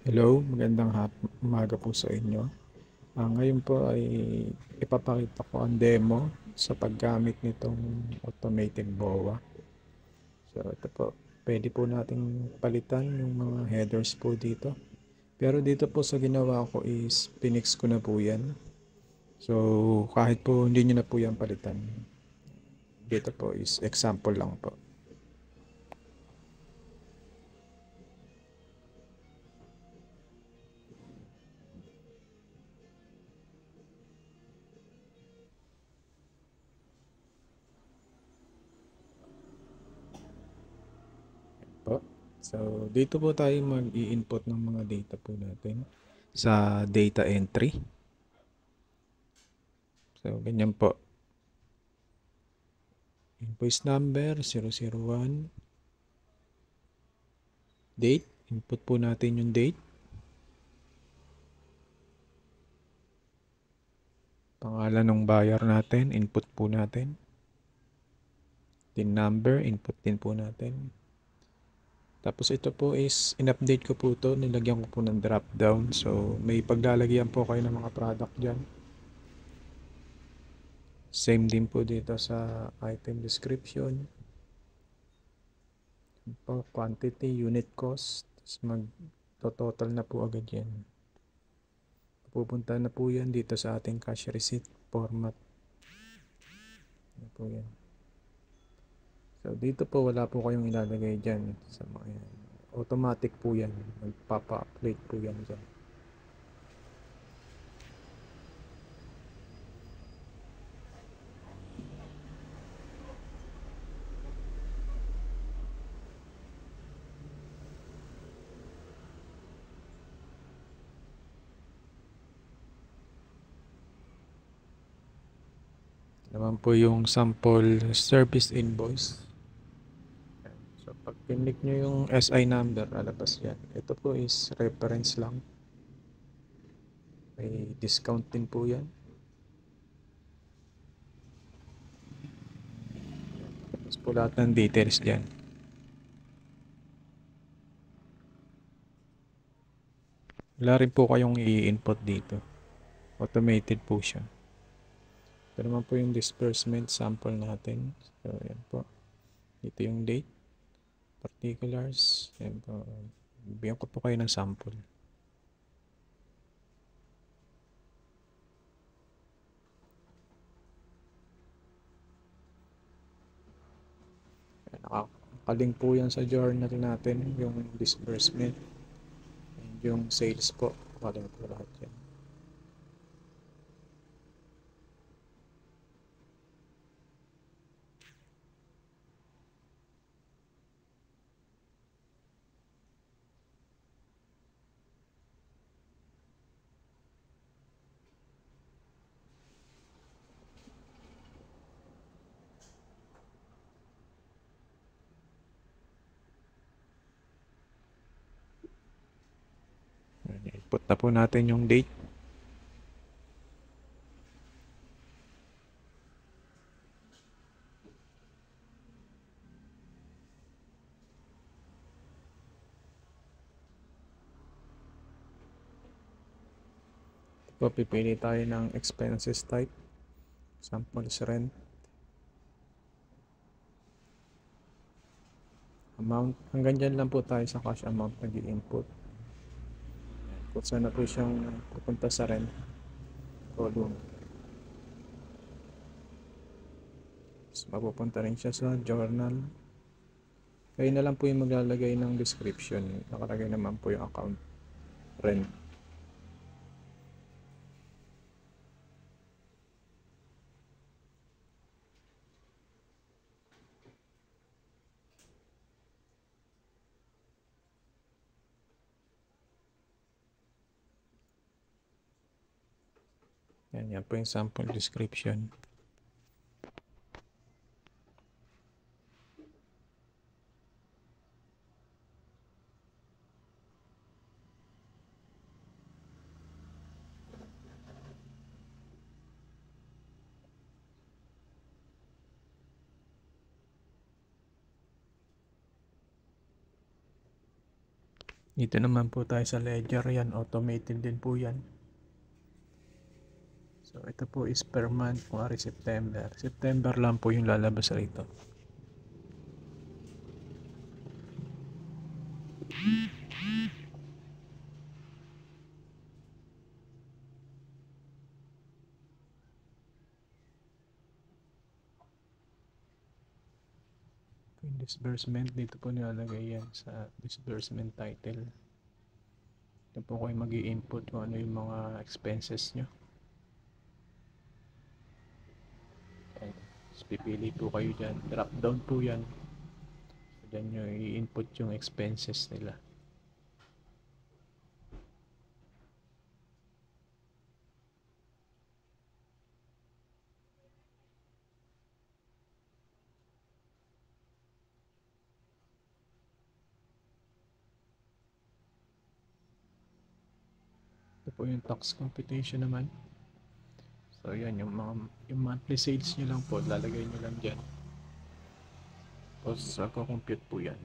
Hello, magandang umaga po sa inyo. Ngayon po ay ipapakita ko ang demo sa paggamit nitong automated BOA. So ito po, pwede po nating palitan yung mga headers po dito. Pero dito po sa ginawa ko is pinix ko na po yan. So kahit po hindi nyo na po yan palitan. Dito po is example lang po. Po. So dito po tayo mag-i-input ng mga data po natin sa data entry. So ganyan po. Invoice number 001. Date. Input po natin yung date. Pangalan ng buyer natin. Input po natin. TIN number. Input din po natin. Tapos ito po is in-update ko po ito. Nilagyan ko po ng drop down. So may paglalagyan po kayo ng mga product dyan. Same din po dito sa item description. Quantity, unit cost. Tapos mag-total na po agad yan. Pupunta na po yan dito sa ating cash receipt format. Ano po yan. So dito po wala po kayong ilalagay dyan sa mga yan. Automatic po yan. Magpapa-update po yan dyan. Naman po yung sample service invoice. So pag pinlik nyo yung SI number, lalabas yan. Ito po is reference lang. May discount din po yan. Tapos po lahat ng details dyan. Wala rin po kayong i-input dito. Automated po siya. Ito naman po yung disbursement sample natin. So yan po. Dito yung date. Particulars. Yan po. Bigyan ko po kayo ng sample. Nakakalink po yan sa journal natin. Yung disbursement. And yung sales po. Nakakalink po lahat yan. Input na po natin yung date. So, pipili tayo ng expenses type. Sample is rent. Amount. Hanggang dyan lang po tayo sa cash amount nag-i-input. Kung saan na po siyang pupunta sa rent column. Tapos mapupunta rin siya sa journal. Kayo na lang po yung maglalagay ng description. Nakalagay naman po yung account rent. Yan po yung sample description. Dito naman po tayo sa ledger, yan automated din po yan. So ito po is per month, kung ari September. September lang po yung lalabas rito. Yung disbursement, dito po nilalagay yan sa disbursement title. Ito po kayo mag-i-input kung ano yung mga expenses nyo. Ayan. Tapos pipili po kayo dyan. Drop down po yan. So dyan nyo i-input yung expenses nila. Ito po yung tax computation naman. So yan, yung monthly sales nyo lang po, lalagay nyo lang dyan. Tapos compute po yan.